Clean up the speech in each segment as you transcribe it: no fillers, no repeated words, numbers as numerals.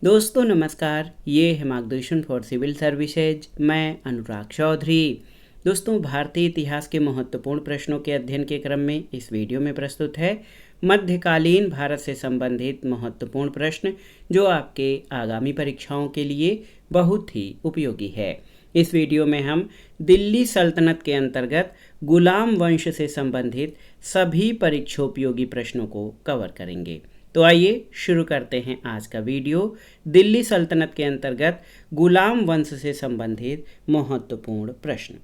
दोस्तों नमस्कार, ये है मार्गदर्शन फॉर सिविल सर्विसेज। मैं अनुराग चौधरी। दोस्तों, भारतीय इतिहास के महत्वपूर्ण प्रश्नों के अध्ययन के क्रम में इस वीडियो में प्रस्तुत है मध्यकालीन भारत से संबंधित महत्वपूर्ण प्रश्न, जो आपके आगामी परीक्षाओं के लिए बहुत ही उपयोगी है। इस वीडियो में हम दिल्ली सल्तनत के अंतर्गत गुलाम वंश से संबंधित सभी परीक्षोपयोगी प्रश्नों को कवर करेंगे। तो आइए शुरू करते हैं आज का वीडियो। दिल्ली सल्तनत के अंतर्गत गुलाम वंश से संबंधित महत्वपूर्ण प्रश्न।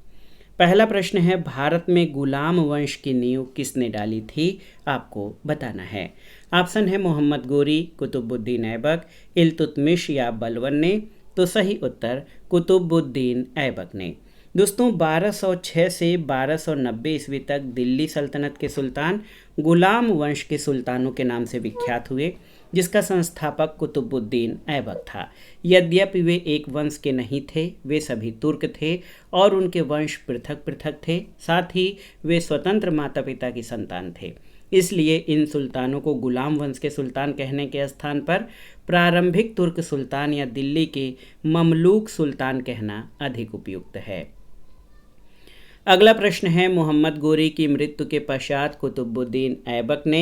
पहला प्रश्न है, भारत में गुलाम वंश की नींव किसने डाली थी? आपको बताना है। ऑप्शन है मोहम्मद गोरी, कुतुबुद्दीन ऐबक, इल्तुतमिश या बलबन ने। तो सही उत्तर कुतुबुद्दीन ऐबक ने। दोस्तों, 1206 से 1290 ईस्वी तक दिल्ली सल्तनत के सुल्तान गुलाम वंश के सुल्तानों के नाम से विख्यात हुए, जिसका संस्थापक कुतुबुद्दीन ऐबक था। यद्यपि वे एक वंश के नहीं थे, वे सभी तुर्क थे और उनके वंश पृथक पृथक थे। साथ ही वे स्वतंत्र माता पिता की संतान थे। इसलिए इन सुल्तानों को गुलाम वंश के सुल्तान कहने के स्थान पर प्रारंभिक तुर्क सुल्तान या दिल्ली के ममलूक सुल्तान कहना अधिक उपयुक्त है। अगला प्रश्न है, मोहम्मद गोरी की मृत्यु के पश्चात कुतुबुद्दीन ऐबक ने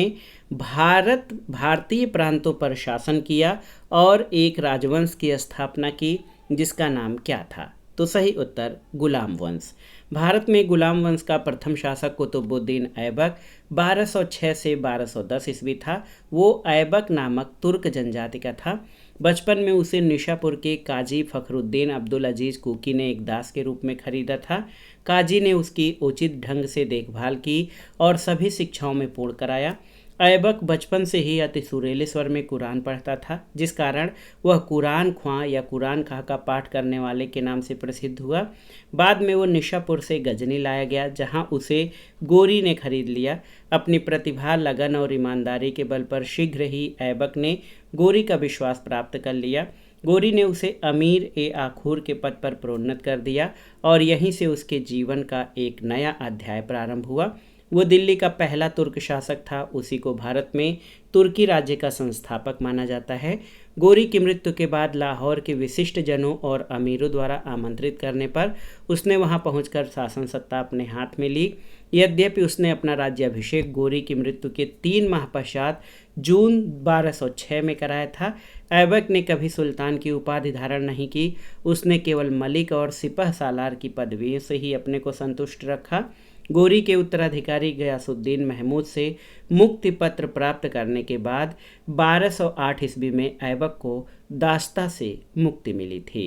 भारतीय प्रांतों पर शासन किया और एक राजवंश की स्थापना की, जिसका नाम क्या था? तो सही उत्तर गुलाम वंश। भारत में गुलाम वंश का प्रथम शासक कुतुबुद्दीन ऐबक 1206 से 1210 ईस्वी था। वो ऐबक नामक तुर्क जनजाति का था। बचपन में उसे निशापुर के काजी फखरुद्दीन अब्दुल अजीज कुकी ने एक दास के रूप में खरीदा था। काजी ने उसकी उचित ढंग से देखभाल की और सभी शिक्षाओं में पूर्ण कराया। ऐबक बचपन से ही अति सुरीले स्वर में कुरान पढ़ता था, जिस कारण वह कुरान ख्वां या कुरान खां का पाठ करने वाले के नाम से प्रसिद्ध हुआ। बाद में वो निशापुर से गजनी लाया गया, जहां उसे गोरी ने खरीद लिया। अपनी प्रतिभा, लगन और ईमानदारी के बल पर शीघ्र ही ऐबक ने गोरी का विश्वास प्राप्त कर लिया। गोरी ने उसे अमीर ए आखूर के पद पर प्रोन्नत कर दिया और यहीं से उसके जीवन का एक नया अध्याय प्रारंभ हुआ। वो दिल्ली का पहला तुर्क शासक था। उसी को भारत में तुर्की राज्य का संस्थापक माना जाता है। गोरी की मृत्यु के बाद लाहौर के विशिष्ट जनों और अमीरों द्वारा आमंत्रित करने पर उसने वहां पहुंचकर शासन सत्ता अपने हाथ में ली। यद्यपि उसने अपना राज्याभिषेक गोरी की मृत्यु के 3 माह पश्चात जून 1206 में कराया था। ऐबक ने कभी सुल्तान की उपाधि धारण नहीं की। उसने केवल मलिक और सिपह सालार की पदवियों से ही अपने को संतुष्ट रखा। गोरी के उत्तराधिकारी गयासुद्दीन महमूद से मुक्ति पत्र प्राप्त करने के बाद 1208 ईस्वी में ऐबक को दास्ता से मुक्ति मिली थी।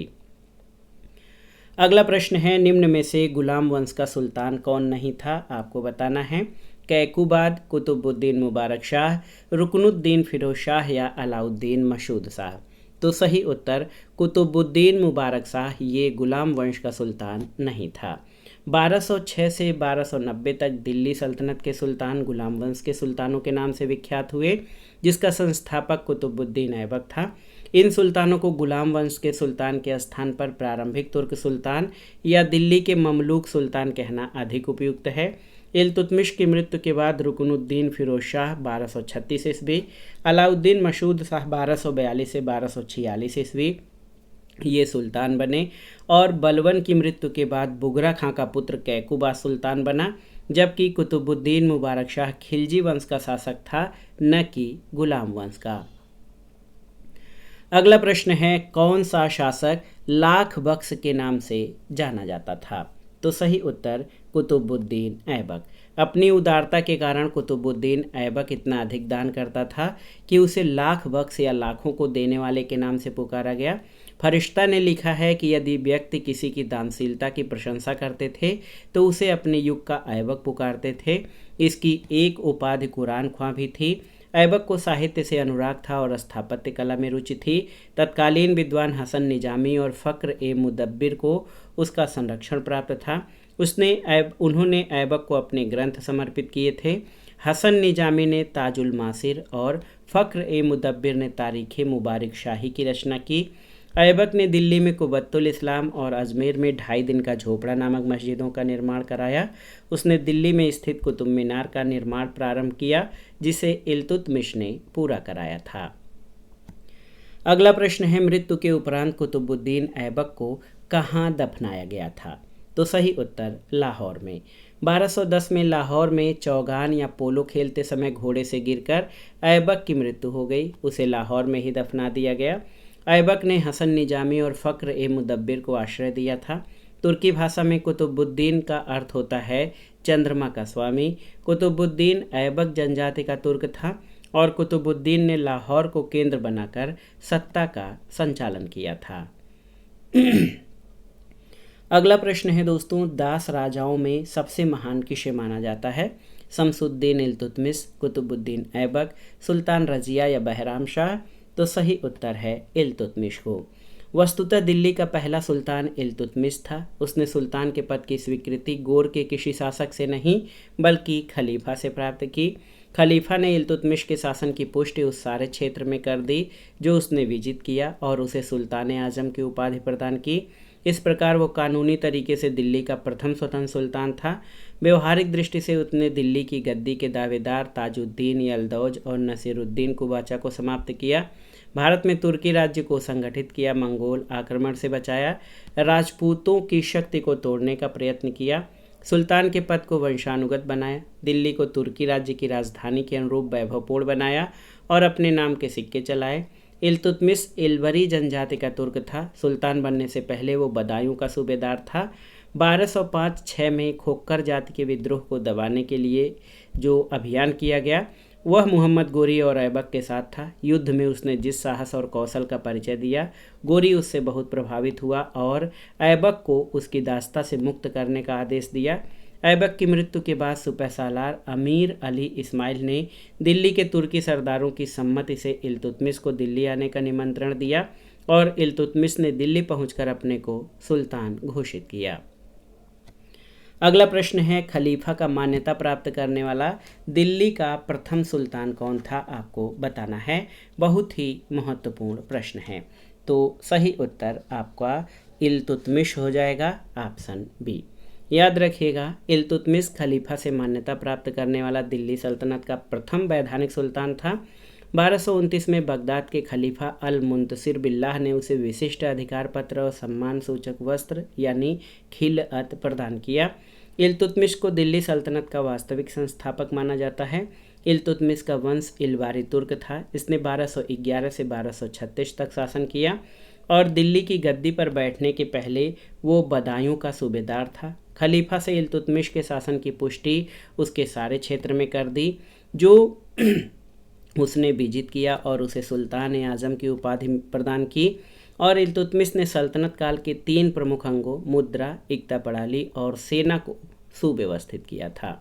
अगला प्रश्न है, निम्न में से गुलाम वंश का सुल्तान कौन नहीं था? आपको बताना है। कैकुबाद, कुतुबुद्दीन मुबारक शाह, रुकनुद्दीन फिरोज शाह या अलाउद्दीन मसूद शाह? तो सही उत्तर कुतुबुद्दीन मुबारक शाह ये गुलाम वंश का सुल्तान नहीं था। 1206 से 1290 तक दिल्ली सल्तनत के सुल्तान गुलाम वंश के सुल्तानों के नाम से विख्यात हुए, जिसका संस्थापक कुतुबुद्दीन ऐबक था। इन सुल्तानों को गुलाम वंश के सुल्तान के स्थान पर प्रारंभिक तुर्क सुल्तान या दिल्ली के ममलूक सुल्तान कहना अधिक उपयुक्त है। इल्तुतमिश की मृत्यु के बाद रुकनुद्दीन फिरोज शाह 1236 ईस्वी, अलाउद्दीन मसूद शाह 1242 से 1246 ईस्वी ये सुल्तान बने और बलबन की मृत्यु के बाद बुगरा खां का पुत्र कैकुबा सुल्तान बना, जबकि कुतुबुद्दीन मुबारक शाह खिलजी वंश का शासक था, न कि गुलाम वंश का। अगला प्रश्न है, कौन सा शासक लाख बख्श के नाम से जाना जाता था? तो सही उत्तर कुतुबुद्दीन ऐबक। अपनी उदारता के कारण कुतुबुद्दीन ऐबक इतना अधिक दान करता था कि उसे लाख बख्श या लाखों को देने वाले के नाम से पुकारा गया। फरिश्ता ने लिखा है कि यदि व्यक्ति किसी की दानशीलता की प्रशंसा करते थे तो उसे अपने युग का ऐबक पुकारते थे। इसकी एक उपाधि कुरान ख्वां भी थी। ऐबक को साहित्य से अनुराग था और स्थापत्य कला में रुचि थी। तत्कालीन विद्वान हसन निजामी और फ़क्र ए मुदब्बिर को उसका संरक्षण प्राप्त था। उन्होंने ऐबक को अपने ग्रंथ समर्पित किए थे। हसन निजामी ने ताजुल मासिर और फ़क्र ए मुदब्बिर ने तारीख़ मुबारक शाही की रचना की। ऐबक ने दिल्ली में कुबत्तुल इस्लाम और अजमेर में 2.5 दिन का झोपड़ा नामक मस्जिदों का निर्माण कराया। उसने दिल्ली में स्थित कुतुब मीनार का निर्माण प्रारंभ किया, जिसे इल्तुतमिश ने पूरा कराया था। अगला प्रश्न है, मृत्यु के उपरांत कुतुबुद्दीन ऐबक को कहाँ दफनाया गया था? तो सही उत्तर लाहौर में। 1210 में लाहौर में चौगान या पोलो खेलते समय घोड़े से गिरकर ऐबक की मृत्यु हो गई। उसे लाहौर में ही दफना दिया गया। ऐबक ने हसन निजामी और फ़क्र ए मुदब्बिर को आश्रय दिया था। तुर्की भाषा में कुतुबुद्दीन का अर्थ होता है चंद्रमा का स्वामी। कुतुबुद्दीन ऐबक जनजाति का तुर्क था और कुतुबुद्दीन ने लाहौर को केंद्र बनाकर सत्ता का संचालन किया था। अगला प्रश्न है दोस्तों, दास राजाओं में सबसे महान किसे माना जाता है? शमसुद्दीन इल्तुतमिश, कुतुबुद्दीन ऐबक, सुल्तान रजिया या बहराम शाह? तो सही उत्तर है इल्तुतमिश को। वस्तुतः दिल्ली का पहला सुल्तान इल्तुतमिश था। उसने सुल्तान के पद की स्वीकृति गोर के किसी शासक से नहीं बल्कि खलीफा से प्राप्त की। खलीफा ने इल्तुतमिश के शासन की पुष्टि उस सारे क्षेत्र में कर दी जो उसने विजित किया और उसे सुल्तान आजम की उपाधि प्रदान की। इस प्रकार वो कानूनी तरीके से दिल्ली का प्रथम स्वतंत्र सुल्तान था। व्यवहारिक दृष्टि से उसने दिल्ली की गद्दी के दावेदार ताजुद्दीन यल्दौज और नसीरुद्दीन कुबाचा को समाप्त किया। भारत में तुर्की राज्य को संगठित किया, मंगोल आक्रमण से बचाया, राजपूतों की शक्ति को तोड़ने का प्रयत्न किया, सुल्तान के पद को वंशानुगत बनाया, दिल्ली को तुर्की राज्य की राजधानी के अनुरूप वैभवपूर्ण बनाया और अपने नाम के सिक्के चलाए। इल्तुतमिश इल्वरी जनजाति का तुर्क था। सुल्तान बनने से पहले वो बदायूं का सूबेदार था। 1205-6 में खोक्कर जाति के विद्रोह को दबाने के लिए जो अभियान किया गया वह मोहम्मद गोरी और ऐबक के साथ था। युद्ध में उसने जिस साहस और कौशल का परिचय दिया, गोरी उससे बहुत प्रभावित हुआ और ऐबक को उसकी दास्ता से मुक्त करने का आदेश दिया। ऐबक की मृत्यु के बाद सुपहसालार अमीर अली इस्माइल ने दिल्ली के तुर्की सरदारों की सम्मति से इल्तुतमिश को दिल्ली आने का निमंत्रण दिया और इल्तुतमिश ने दिल्ली पहुंचकर अपने को सुल्तान घोषित किया। अगला प्रश्न है, खलीफा का मान्यता प्राप्त करने वाला दिल्ली का प्रथम सुल्तान कौन था? आपको बताना है। बहुत ही महत्वपूर्ण प्रश्न है। तो सही उत्तर आपका इल्तुतमिश हो जाएगा, ऑप्शन बी। याद रखिएगा, इल्तुतमिश खलीफा से मान्यता प्राप्त करने वाला दिल्ली सल्तनत का प्रथम वैधानिक सुल्तान था। 1229 में बगदाद के खलीफा अल मुंतसिर बिल्लाह ने उसे विशिष्ट अधिकार पत्र और सम्मान सूचक वस्त्र यानी खिलअत प्रदान किया। इल्तुतमिश को दिल्ली सल्तनत का वास्तविक संस्थापक माना जाता है। इल्तुतमिश का वंश इल्वारी तुर्क था। इसने 1211 से 1236 तक शासन किया और दिल्ली की गद्दी पर बैठने के पहले वो बदायूं का सूबेदार था। खलीफा से इल्तुतमिश के शासन की पुष्टि उसके सारे क्षेत्र में कर दी जो उसने विजित किया और उसे सुल्तान आजम की उपाधि प्रदान की। और इल्तुतमिश ने सल्तनत काल के 3 प्रमुख अंगों मुद्रा, इक्ता प्रणाली और सेना को सुव्यवस्थित किया था।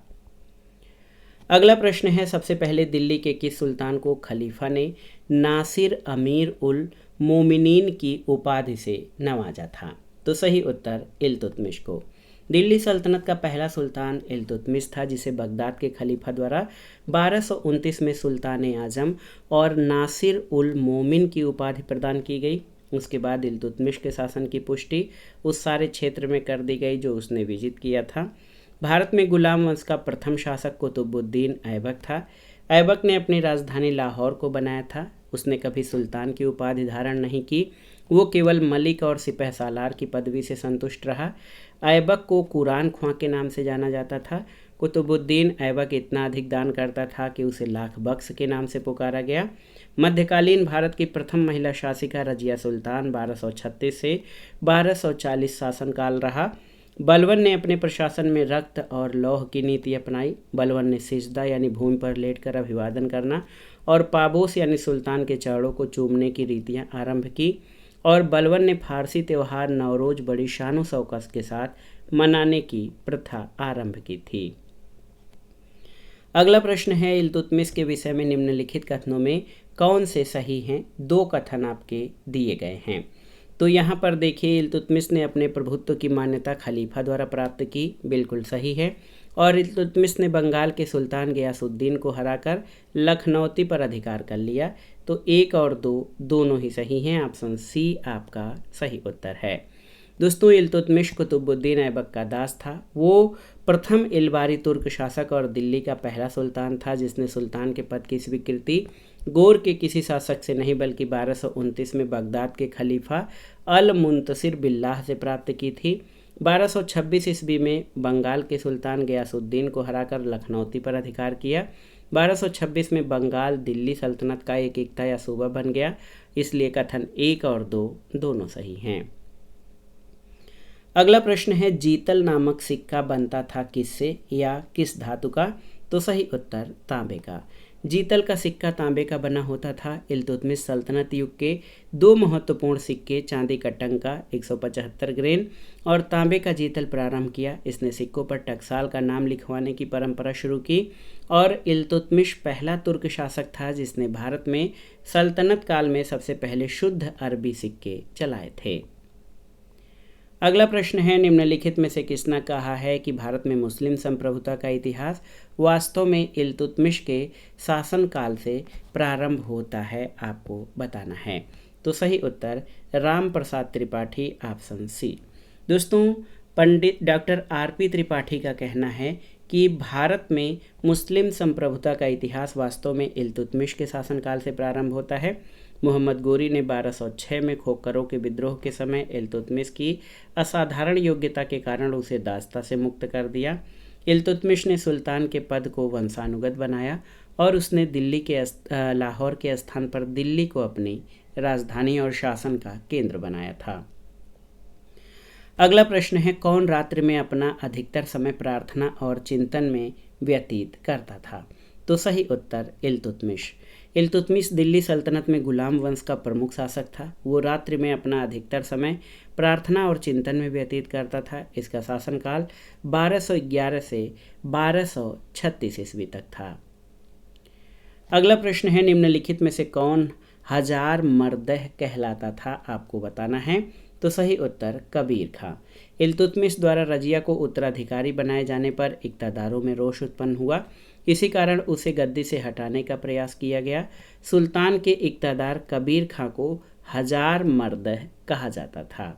अगला प्रश्न है, सबसे पहले दिल्ली के किस सुल्तान को खलीफा ने नासिर अमीर उल मोमिनीन की उपाधि से नवाजा था? तो सही उत्तर इल्तुतमिश को। दिल्ली सल्तनत का पहला सुल्तान इल्तुतमिश था जिसे बगदाद के खलीफा द्वारा 1229 में सुल्तान आजम और नासिर उल मोमिन की उपाधि प्रदान की गई। उसके बाद इल्तुतमिश के शासन की पुष्टि उस सारे क्षेत्र में कर दी गई जो उसने विजित किया था। भारत में गुलाम वंश का प्रथम शासक कुतुबुद्दीन ऐबक था। ऐबक ने अपनी राजधानी लाहौर को बनाया था। उसने कभी सुल्तान की उपाधि धारण नहीं की, वो केवल मलिक और सिपहसालार की पदवी से संतुष्ट रहा। ऐबक को कुरान ख्वां के नाम से जाना जाता था। कुतुबुद्दीन ऐबक इतना अधिक दान करता था कि उसे लाख बख्श के नाम से पुकारा गया। मध्यकालीन भारत की प्रथम महिला शासिका रजिया सुल्तान 1236 से 1240 शासनकाल रहा। बलवन ने अपने प्रशासन में रक्त और लौह की नीति अपनाई। बलवन ने सिजदा यानी भूमि पर लेटकर अभिवादन करना और पाबोस यानी सुल्तान के चरणों को चूमने की रीतियां आरंभ की और बलवन ने फारसी त्यौहार नवरोज बड़ी शानो शौकत के साथ मनाने की प्रथा आरंभ की थी। अगला प्रश्न है, इल्तुतमिश के विषय में निम्नलिखित कथनों में कौन से सही हैं? 2 कथन आपके दिए गए हैं। तो यहाँ पर देखिए, इल्तुतमिश ने अपने प्रभुत्व की मान्यता खलीफा द्वारा प्राप्त की, बिल्कुल सही है। और इल्तुतमिश ने बंगाल के सुल्तान गयासुद्दीन को हराकर लखनौती पर अधिकार कर लिया। तो 1 और 2 दोनों ही सही हैं, ऑप्शन सी आपका सही उत्तर है। दोस्तों, इल्तुतमिश कुतुबुद्दीन ऐबक का दास था। वो प्रथम इल्वारी तुर्क शासक और दिल्ली का पहला सुल्तान था जिसने सुल्तान के पद की स्वीकृति गौर के किसी शासक से नहीं बल्कि 1229 में बगदाद के खलीफा अल मुंतसिर बिल्लाह से प्राप्त की थी। 1226 ईस्वी में बंगाल के सुल्तान गयासुद्दीन को हराकर लखनौती पर अधिकार किया। 1226 में बंगाल दिल्ली सल्तनत का एक एकता या सूबा बन गया, इसलिए कथन 1 और 2 दोनों सही हैं। अगला प्रश्न है, जीतल नामक सिक्का बनता था किससे या किस धातु का? तो सही उत्तर तांबे का। जीतल का सिक्का तांबे का बना होता था। इल्तुतमिश सल्तनत युग के 2 महत्वपूर्ण सिक्के चांदी का टंका 175 ग्रेन और तांबे का जीतल प्रारंभ किया। इसने सिक्कों पर टकसाल का नाम लिखवाने की परंपरा शुरू की और इल्तुतमिश पहला तुर्क शासक था जिसने भारत में सल्तनत काल में सबसे पहले शुद्ध अरबी सिक्के चलाए थे। अगला प्रश्न है, निम्नलिखित में से किसने कहा है कि भारत में मुस्लिम संप्रभुता का इतिहास वास्तव में इल्तुतमिश के शासनकाल से प्रारंभ होता है? आपको बताना है। तो सही उत्तर राम प्रसाद त्रिपाठी, ऑप्शन सी। दोस्तों, पंडित डॉक्टर आर.पी. त्रिपाठी का कहना है कि भारत में मुस्लिम संप्रभुता का इतिहास वास्तव में इल्तुतमिश के शासनकाल से प्रारंभ होता है। मोहम्मद गोरी ने 1206 में खोखरों के विद्रोह के समय इल्तुतमिश की असाधारण योग्यता के कारण उसे दास्ता से मुक्त कर दिया। इल्तुतमिश ने सुल्तान के पद को वंशानुगत बनाया और उसने दिल्ली के लाहौर के स्थान पर दिल्ली को अपनी राजधानी और शासन का केंद्र बनाया था। अगला प्रश्न है, कौन रात्रि में अपना अधिकतर समय प्रार्थना और चिंतन में व्यतीत करता था? तो सही उत्तर इल्तुतमिश। इल्तुतमिश दिल्ली सल्तनत में गुलाम वंश का प्रमुख शासक था। वो रात्रि में अपना अधिकतर समय प्रार्थना और चिंतन में व्यतीत करता था। इसका शासनकाल 1211 से 1236 ईस्वी तक था। अगला प्रश्न है, निम्नलिखित में से कौन हजार मर्दह कहलाता था? आपको बताना है। तो सही उत्तर कबीर खां। इल्तुतमिश द्वारा रजिया को उत्तराधिकारी बनाए जाने पर इक़्तिदारों में रोष उत्पन्न हुआ। इसी कारण उसे गद्दी से हटाने का प्रयास किया गया। सुल्तान के इक़्तिदार कबीर खां को हजार मर्दह कहा जाता था।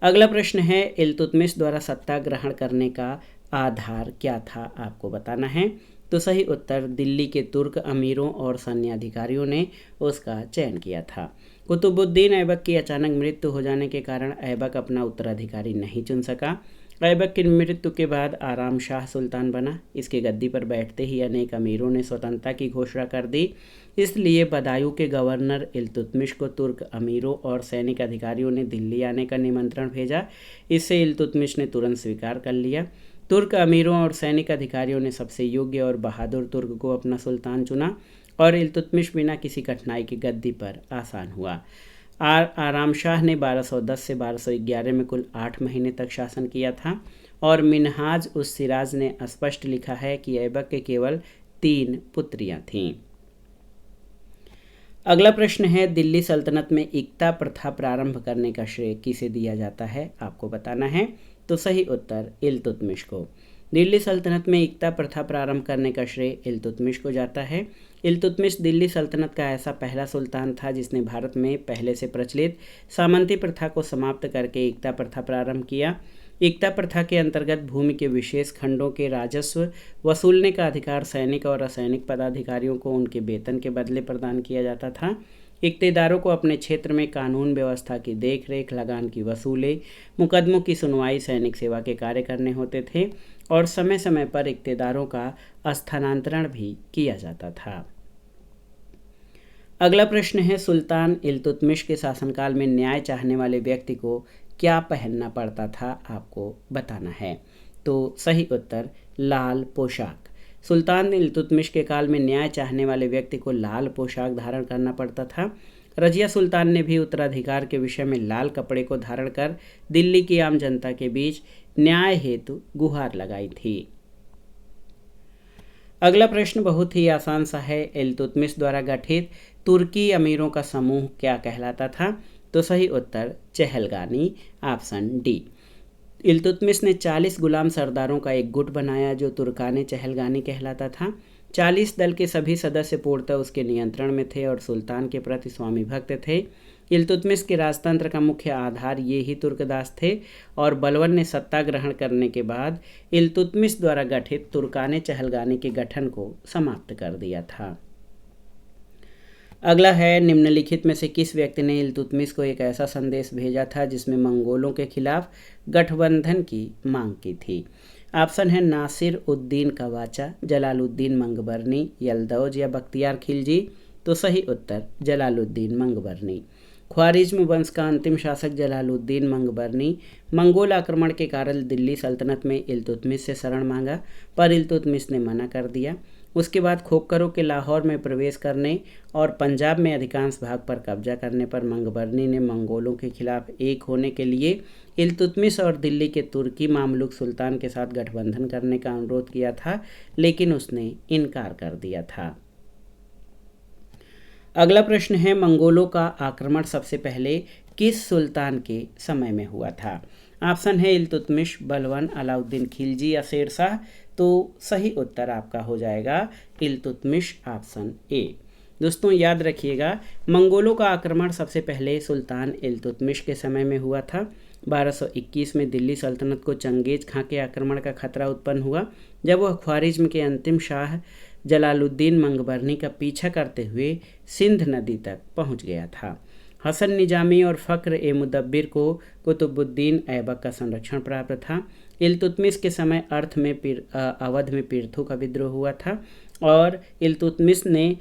अगला प्रश्न है, इल्तुतमिश द्वारा सत्ता ग्रहण करने का आधार क्या था? आपको बताना है। तो सही उत्तर दिल्ली के तुर्क अमीरों और सैन्याधिकारियों ने उसका चयन किया था। कुतुबुद्दीन ऐबक की अचानक मृत्यु हो जाने के कारण ऐबक अपना उत्तराधिकारी नहीं चुन सका। ऐबक की मृत्यु के बाद आराम शाह सुल्तान बना। इसके गद्दी पर बैठते ही अनेक अमीरों ने स्वतंत्रता की घोषणा कर दी। इसलिए बदायूं के गवर्नर इल्तुतमिश को तुर्क अमीरों और सैनिक अधिकारियों ने दिल्ली आने का निमंत्रण भेजा। इससे इल्तुतमिश ने तुरंत स्वीकार कर लिया। तुर्क अमीरों और सैनिक अधिकारियों ने सबसे योग्य और बहादुर तुर्क को अपना सुल्तान चुना और इल्तुतमिश बिना किसी कठिनाई की गद्दी पर आसान हुआ। आराम शाह ने 1210 से 1211 में कुल 8 महीने तक शासन किया था और मिनहाज उस सिराज ने स्पष्ट लिखा है कि ऐबक के केवल 3 पुत्रियां थीं। अगला प्रश्न है, दिल्ली सल्तनत में इक्ता प्रथा प्रारंभ करने का श्रेय किसे दिया जाता है? आपको बताना है। तो सही उत्तर इल्तुतमिश को। दिल्ली सल्तनत में इक्ता प्रथा प्रारंभ करने का श्रेय इल्तुतमिश को जाता है। इल्तुतमिश दिल्ली सल्तनत का ऐसा पहला सुल्तान था जिसने भारत में पहले से प्रचलित सामंती प्रथा को समाप्त करके इक्ता प्रथा प्रारंभ किया। इक्ता प्रथा के अंतर्गत भूमि के विशेष खंडों के राजस्व वसूलने का अधिकार सैनिक और असैनिक पदाधिकारियों को उनके वेतन के बदले प्रदान किया जाता था। इक़्तिदारों को अपने क्षेत्र में कानून व्यवस्था की देखरेख, लगान की वसूली, मुकदमों की सुनवाई, सैनिक सेवा के कार्य करने होते थे और समय समय पर इक़्तिदारों का स्थानांतरण भी किया जाता था। अगला प्रश्न है, सुल्तान इल्तुतमिश के शासनकाल में न्याय चाहने वाले व्यक्ति को क्या पहनना पड़ता था? आपको बताना है। तो सही उत्तर लाल पोशाक। सुल्तान इल्तुतमिश के काल में न्याय चाहने वाले व्यक्ति को लाल पोशाक धारण करना पड़ता था। रजिया सुल्तान ने भी उत्तराधिकार के विषय में लाल कपड़े को धारण कर दिल्ली की आम जनता के बीच न्याय हेतु गुहार लगाई थी। अगला प्रश्न बहुत ही आसान सा है, इल्तुतमिश द्वारा गठित तुर्की अमीरों का समूह क्या कहलाता था? तो सही उत्तर चहलगानी, ऑप्शन डी। इल्तुतमिश ने 40 गुलाम सरदारों का एक गुट बनाया जो तुर्काने चहलगानी कहलाता था। 40 दल के सभी सदस्य पूर्णतः उसके नियंत्रण में थे और सुल्तान के प्रति स्वामी भक्त थे। इल्तुतमिश के राजतंत्र का मुख्य आधार ये ही तुर्कदास थे और बलवन ने सत्ता ग्रहण करने के बाद इल्तुतमिश द्वारा गठित तुर्काने चहलगानी के गठन को समाप्त कर दिया था। अगला है, निम्नलिखित में से किस व्यक्ति ने इल्तुतमिश को एक ऐसा संदेश भेजा था जिसमें मंगोलों के खिलाफ गठबंधन की मांग की थी? ऑप्शन है नासिर उद्दीन कवाचा, जलालुद्दीन मंगबरनी, यल्दौज या बख्तियार खिलजी। तो सही उत्तर जलालुद्दीन मंगबरनी। ख्वारिज्म वंश का अंतिम शासक जलालुद्दीन मंगबरनी मंगोल आक्रमण के कारण दिल्ली सल्तनत में इल्तुतमिश से शरण मांगा, पर इल्तुतमिश ने मना कर दिया। उसके बाद खोखरों के लाहौर में प्रवेश करने और पंजाब में अधिकांश भाग पर कब्जा करने पर मंगबरनी ने मंगोलों के खिलाफ एक होने के लिए इल्तुतमिश और दिल्ली के तुर्की मामलुक सुल्तान के साथ गठबंधन करने का अनुरोध किया था, लेकिन उसने इनकार कर दिया था। अगला प्रश्न है, मंगोलों का आक्रमण सबसे पहले किस सुल्तान के समय में हुआ था? ऑप्शन है इल्तुतमिश, बलवन, अलाउद्दीन खिलजी या शेर शाह। तो सही उत्तर आपका हो जाएगा इल्तुतमिश, ऑप्शन ए। दोस्तों याद रखिएगा, मंगोलों का आक्रमण सबसे पहले सुल्तान इल्तुतमिश के समय में हुआ था। 1221 में दिल्ली सल्तनत को चंगेज खां के आक्रमण का खतरा उत्पन्न हुआ, जब वह ख्वारिज्म के अंतिम शाह जलालुद्दीन मंगबरनी का पीछा करते हुए सिंध नदी तक पहुंच गया था। हसन निजामी और फ़ख्र ए मुदब्बिर को कुतुबुद्दीन ऐबक का संरक्षण प्राप्त था। इल्तुतमिश के समय अवध में पीरथों का विद्रोह हुआ था और इल्तुतमिश ने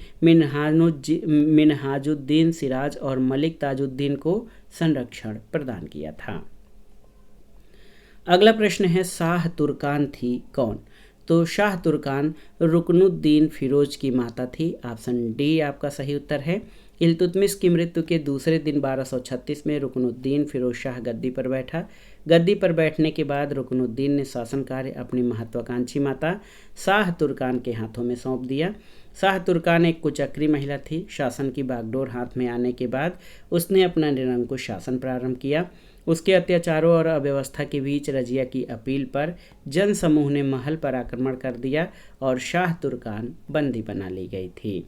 मिनहाजुद्दीन सिराज और मलिक ताजुद्दीन को संरक्षण प्रदान किया था। अगला प्रश्न है, शाह तुर्कान थी कौन? तो शाह तुर्कान रुकनुद्दीन फिरोज की माता थी। ऑप्शन डी आपका सही उत्तर है। इल्तुतमिश की मृत्यु के दूसरे दिन 1236 में रुकनुद्दीन फिरोज शाह गद्दी पर बैठा। गद्दी पर बैठने के बाद रुकनुद्दीन ने शासन कार्य अपनी महत्वाकांक्षी माता शाह तुर्कान के हाथों में सौंप दिया। शाह तुर्कान एक कुचक्री महिला थी। शासन की बागडोर हाथ में आने के बाद उसने अपना निरंकुश शासन प्रारंभ किया। उसके अत्याचारों और अव्यवस्था के बीच रजिया की अपील पर जन समूह ने महल पर आक्रमण कर दिया और शाह तुर्कान बंदी बना ली गई थी।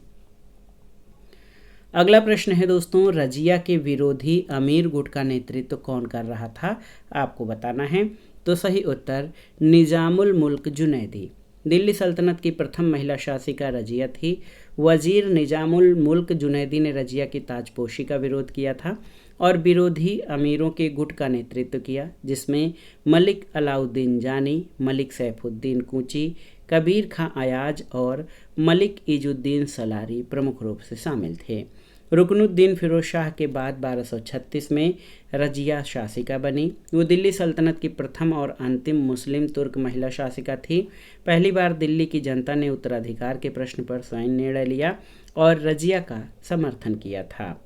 अगला प्रश्न है दोस्तों, रजिया के विरोधी अमीर गुट का नेतृत्व कौन कर रहा था? आपको बताना है। तो सही उत्तर निजामुल मुल्क जुनैदी। दिल्ली सल्तनत की प्रथम महिला शासिका रजिया थी। वजीर निजामुल मुल्क जुनैदी ने रजिया की ताजपोशी का विरोध किया था और विरोधी अमीरों के गुट का नेतृत्व किया, जिसमें मलिक अलाउद्दीन जानी, मलिक सैफुद्दीन कूची, कबीर खां अयाज और मलिक इजुद्दीन सलारी प्रमुख रूप से शामिल थे। रुकनुद्दीन फिरोज शाह के बाद 1236 में रजिया शासिका बनी। वो दिल्ली सल्तनत की प्रथम और अंतिम मुस्लिम तुर्क महिला शासिका थी। पहली बार दिल्ली की जनता ने उत्तराधिकार के प्रश्न पर स्वयं निर्णय लिया और रजिया का समर्थन किया था।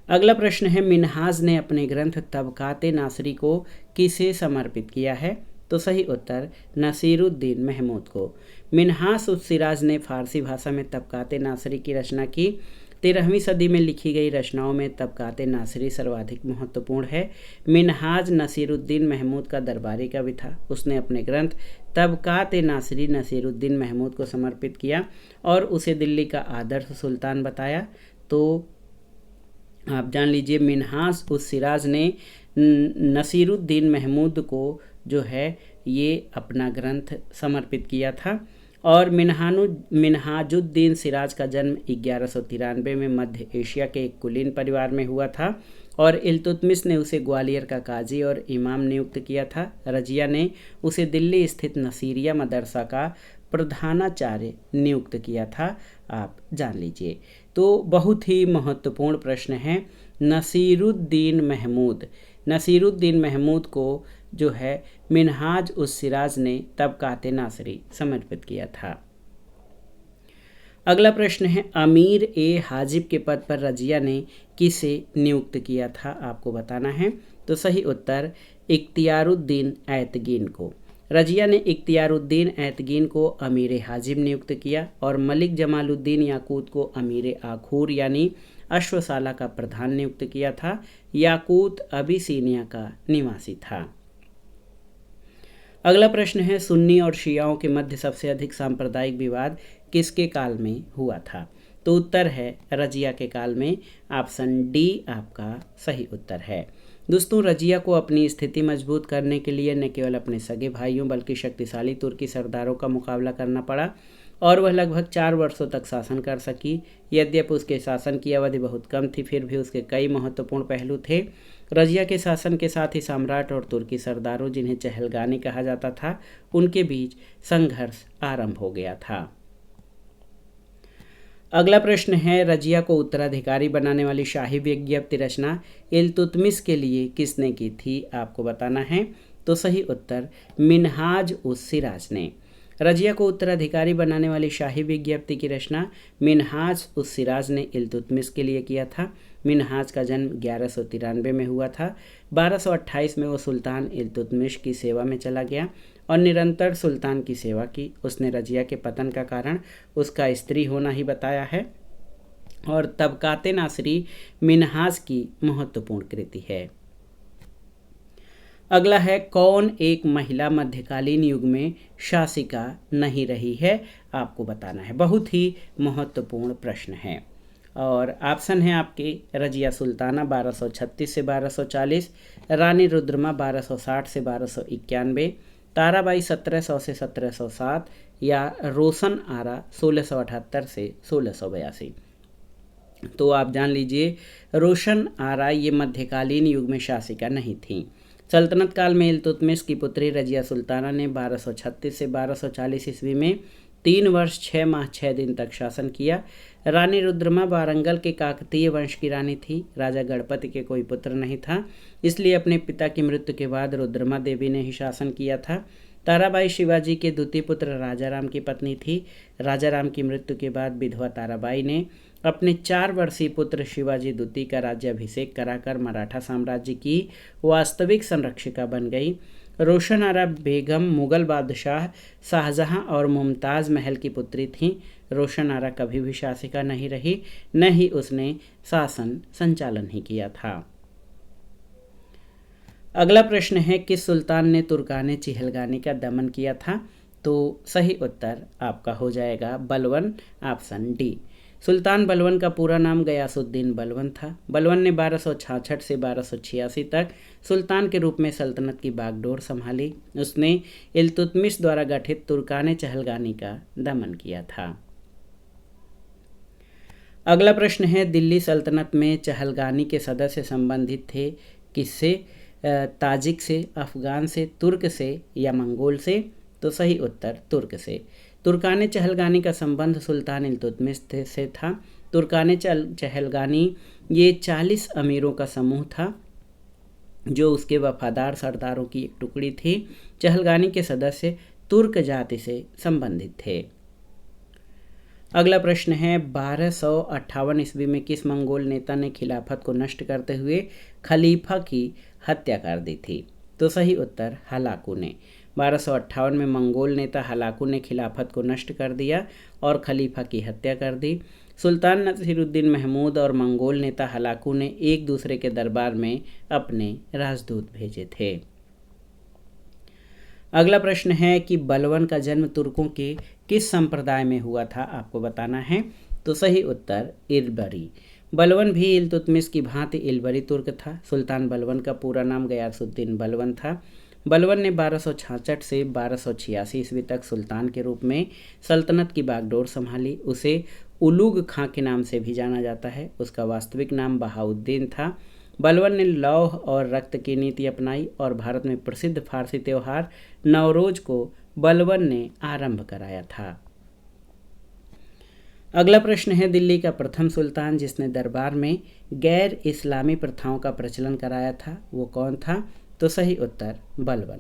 अगला प्रश्न है, मिन्हाज ने अपने ग्रंथ तबकाते नासरी को किसे समर्पित किया है? तो सही उत्तर नसीरुद्दीन महमूद को। मिन्हाज उस सिराज ने फारसी भाषा में तबकाते नासरी की रचना की। 13वीं सदी में लिखी गई रचनाओं में तबकाते नासरी सर्वाधिक महत्वपूर्ण है। मिन्हाज नसीरुद्दीन महमूद का दरबारी कवि था। उसने अपने ग्रंथ तबकाते नासरी नसीरुद्दीन महमूद को समर्पित किया और उसे दिल्ली का आदर्श सुल्तान बताया। तो आप जान लीजिए, मिन्हाज उस सिराज ने नसीरुद्दीन महमूद को जो है ये अपना ग्रंथ समर्पित किया था। और मिन्हाजुद्दीन सिराज का जन्म 1193 में मध्य एशिया के एक कुलीन परिवार में हुआ था और इल्तुतमिश ने उसे ग्वालियर का काजी और इमाम नियुक्त किया था। रजिया ने उसे दिल्ली स्थित नसीरिया मदरसा का प्रधानाचार्य नियुक्त किया था। आप जान लीजिए। तो बहुत ही महत्वपूर्ण प्रश्न है, नसीरुद्दीन महमूद को जो है मिन्हाज उस सिराज ने तबकाते नासरी समर्पित किया था। अगला प्रश्न है, अमीर ए हाजिब के पद पर रजिया ने किसे नियुक्त किया था? आपको बताना है। तो सही उत्तर इख्तियारुद्दीन ऐतगीन को। रजिया ने इख्तियारुद्दीन ऐतगीन को अमीर हाजिब नियुक्त किया और मलिक जमालुद्दीन याकूत को अमीर आखूर यानी अश्वशाला का प्रधान नियुक्त किया था। याकूत अबिसीनिया का निवासी था। अगला प्रश्न है, सुन्नी और शियाओं के मध्य सबसे अधिक सांप्रदायिक विवाद किसके काल में हुआ था? तो उत्तर है रजिया के काल में। ऑप्शन डी आपका सही उत्तर है। दोस्तों, रजिया को अपनी स्थिति मजबूत करने के लिए न केवल अपने सगे भाइयों बल्कि शक्तिशाली तुर्की सरदारों का मुकाबला करना पड़ा। और वह लगभग 4 वर्षों तक शासन कर सकी। यद्यपि उसके शासन की अवधि बहुत कम थी, फिर भी उसके कई महत्वपूर्ण पहलू थे। रजिया के शासन के साथ ही सम्राट और तुर्की सरदारों, जिन्हें चहलगानी कहा जाता था, उनके बीच संघर्ष आरंभ हो गया था। अगला प्रश्न है, रजिया को उत्तराधिकारी बनाने वाली शाही विज्ञप्ति रचना इल्तुतमिश के लिए किसने की थी? आपको बताना है। तो सही उत्तर मिन्हाज उस सिराज ने। रजिया को उत्तराधिकारी बनाने वाली शाही विज्ञप्ति की रचना मिन्हाज उस सिराज ने इल्तुतमिश के लिए किया था। मिन्हाज का जन्म 1193 में हुआ था। 1228 में वो सुल्तान इल्तुतमिश की सेवा में चला गया और निरंतर सुल्तान की सेवा की। उसने रजिया के पतन का कारण उसका स्त्री होना ही बताया है और तबकाते नासरी मिन्हाज की महत्वपूर्ण कृति है। अगला है, कौन एक महिला मध्यकालीन युग में शासिका नहीं रही है? आपको बताना है। बहुत ही महत्वपूर्ण प्रश्न है और ऑप्शन है आपके रजिया सुल्ताना 1236 से 1240, रानी रुद्रमा 1260 से 1291, ताराबाई 1700 से 1707 या रोशन आरा 1678 से 1682। तो आप जान लीजिए, रोशन आरा ये मध्यकालीन युग में शासिका नहीं थी। सल्तनत काल में इल्तुतमिश की पुत्री रजिया सुल्ताना ने 1236 से 1240 ईस्वी में 3 वर्ष 6 माह 6 दिन तक शासन किया। रानी रुद्रमा वारंगल के काकतीय वंश की रानी थी। राजा गणपति के कोई पुत्र नहीं था, इसलिए अपने पिता की मृत्यु के बाद रुद्रमा देवी ने ही शासन किया था। ताराबाई शिवाजी के द्वितीय पुत्र राजाराम की पत्नी थी। राजाराम की मृत्यु के बाद विधवा ताराबाई ने अपने 4 वर्षीय पुत्र शिवाजी द्वितीय का राज्याभिषेक कराकर मराठा साम्राज्य की वास्तविक संरक्षिका बन गई। रोशन आरा बेगम मुगल बादशाह शाहजहां और मुमताज़ महल की पुत्री थीं। रोशन आरा कभी भी शासिका नहीं रही, न ही उसने शासन संचालन ही किया था। अगला प्रश्न है, किस सुल्तान ने तुर्काने चिहलगानी का दमन किया था? तो सही उत्तर आपका हो जाएगा बलवन, ऑप्शन डी। सुल्तान बलवन का पूरा नाम गयासुद्दीन बलवन था। बलवन ने 1266 से 1286 तक सुल्तान के रूप में सल्तनत की बागडोर संभाली। उसने इल्तुतमिश द्वारा गठित तुर्काने चहलगानी का दमन किया था। अगला प्रश्न है, दिल्ली सल्तनत में चहलगानी के सदस्य संबंधित थे किससे? ताजिक से, अफगान से, तुर्क से या मंगोल से? तो सही उत्तर तुर्क से। तुर्काने चहलगानी का संबंध सुल्तान इल्तुतमिश से था। तुर्काने चहलगानी ये 40 अमीरों का समूह था जो उसके वफादार सरदारों की एक टुकड़ी थी। चहलगानी के सदस्य तुर्क जाति से संबंधित थे। अगला प्रश्न है, 1258 ईस्वी में किस मंगोल नेता ने खिलाफत को नष्ट करते हुए खलीफा की हत्या कर दी थी? तो सही उत्तर हलाकू ने। 1258 में मंगोल नेता हलाकू ने खिलाफत को नष्ट कर दिया और खलीफा की हत्या कर दी। सुल्तान नसीरुद्दीन महमूद और मंगोल नेता हलाकू ने एक दूसरे के दरबार में अपने राजदूत भेजे थे। अगला प्रश्न है कि बलवन का जन्म तुर्कों के किस संप्रदाय में हुआ था? आपको बताना है। तो सही उत्तर इल्बरी। बलवन भी इल्तुतमिश की भांति इल्बरी तुर्क था। सुल्तान बलवन का पूरा नाम गयासुद्दीन बलवन था। बलवन ने 1266 से 1286 ईस्वी तक सुल्तान के रूप में सल्तनत की बागडोर संभाली। उसे उलूग खां के नाम से भी जाना जाता है। उसका वास्तविक नाम बहाउद्दीन था। बलवन ने लौह और रक्त की नीति अपनाई और भारत में प्रसिद्ध फारसी त्यौहार नवरोज को बलवन ने आरंभ कराया था। अगला प्रश्न है, दिल्ली का प्रथम सुल्तान जिसने दरबार में गैर इस्लामी प्रथाओं का प्रचलन कराया था, वो कौन था? तो सही उत्तर बलवन।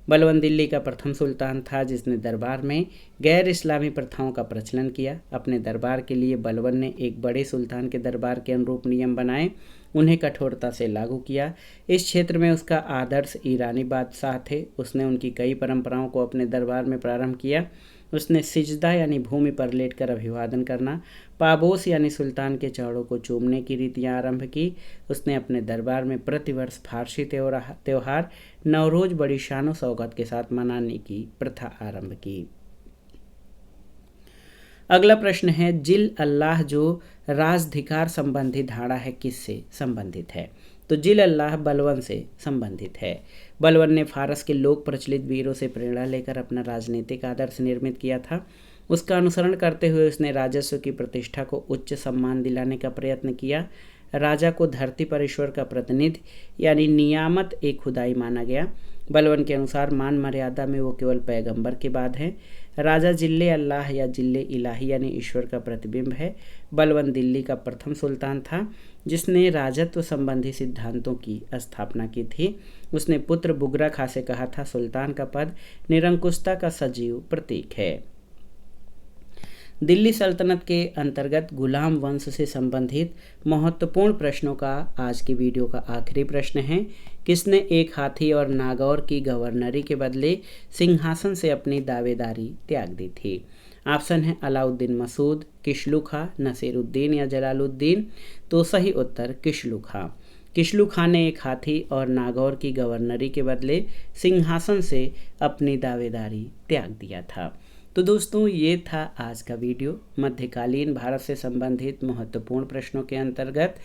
बलवन दिल्ली का प्रथम सुल्तान था जिसने दरबार में गैर इस्लामी प्रथाओं का प्रचलन किया। अपने दरबार के लिए बलवन ने एक बड़े सुल्तान के दरबार के अनुरूप नियम बनाए, उन्हें कठोरता से लागू किया। इस क्षेत्र में उसका आदर्श ईरानी बादशाह थे। उसने उनकी कई परंपराओं को अपने दरबार में प्रारंभ किया। उसने सिजदा यानी भूमि पर लेटकर अभिवादन करना, पाबोस यानी सुल्तान के चौड़ों को चूमने की रीतियाँ आरंभ की। उसने अपने दरबार में प्रतिवर्ष फारसी त्यौहार नवरोज बड़ी शानो शौकत के साथ मनाने की प्रथा आरंभ की। अगला प्रश्न है, जिल अल्लाह जो राजधिकार संबंधी धारणा है किससे संबंधित है? तो जिल अल्लाह बलवन से संबंधित है। बलवन ने फारस के लोक प्रचलित वीरों से प्रेरणा लेकर अपना राजनीतिक आदर्श निर्मित किया था। उसका अनुसरण करते हुए उसने राजस्व की प्रतिष्ठा को उच्च सम्मान दिलाने का प्रयत्न किया। राजा को धरती पर ईश्वर का प्रतिनिधि यानी नियामत एक खुदाई माना गया। बलवन के अनुसार मान मर्यादा में वो केवल पैगंबर के बाद हैं। राजा जिल्ले अल्लाह या जिल्ले इलाही यानी ईश्वर का प्रतिबिंब है। बलवन दिल्ली का प्रथम सुल्तान था जिसने राजत्व संबंधी सिद्धांतों की स्थापना की थी। उसने पुत्र बुगरा खां से कहा था, सुल्तान का पद निरंकुशता का सजीव प्रतीक है। दिल्ली सल्तनत के अंतर्गत गुलाम वंश से संबंधित महत्वपूर्ण प्रश्नों का आज की वीडियो का आखिरी प्रश्न है, किसने एक हाथी और नागौर की गवर्नरी के बदले सिंहासन से अपनी दावेदारी त्याग दी थी? ऑप्शन है अलाउद्दीन मसूद, किशलू खां, नसीरुद्दीन या जलालुद्दीन। तो सही उत्तर किशलू खां। किशलू खां ने एक हाथी और नागौर की गवर्नरी के बदले सिंहासन से अपनी दावेदारी त्याग दिया था। तो दोस्तों ये था आज का वीडियो। मध्यकालीन भारत से संबंधित महत्वपूर्ण प्रश्नों के अंतर्गत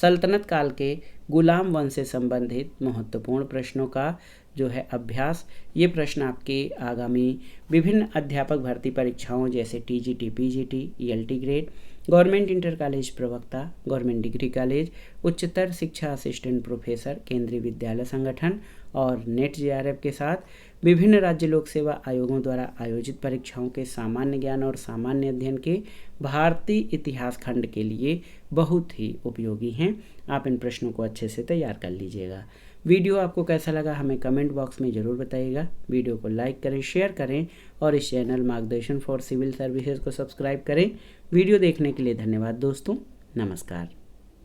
सल्तनत काल के गुलाम वंश से संबंधित महत्वपूर्ण प्रश्नों का जो है अभ्यास। ये प्रश्न आपके आगामी विभिन्न अध्यापक भर्ती परीक्षाओं जैसे TGT, PGT, ELT grade, government inter college प्रवक्ता, गवर्नमेंट डिग्री कॉलेज, उच्चतर शिक्षा असिस्टेंट प्रोफेसर, केंद्रीय विद्यालय संगठन और नेट जेआरएफ के साथ विभिन्न राज्य लोक सेवा आयोगों द्वारा आयोजित परीक्षाओं के सामान्य ज्ञान और सामान्य अध्ययन के भारतीय इतिहास खंड के लिए बहुत ही उपयोगी हैं। आप इन प्रश्नों को अच्छे से तैयार कर लीजिएगा। वीडियो आपको कैसा लगा हमें कमेंट बॉक्स में ज़रूर बताइएगा। वीडियो को लाइक करें, शेयर करें और इस चैनल मार्गदर्शन फॉर सिविल सर्विसेज को सब्सक्राइब करें। वीडियो देखने के लिए धन्यवाद दोस्तों। नमस्कार।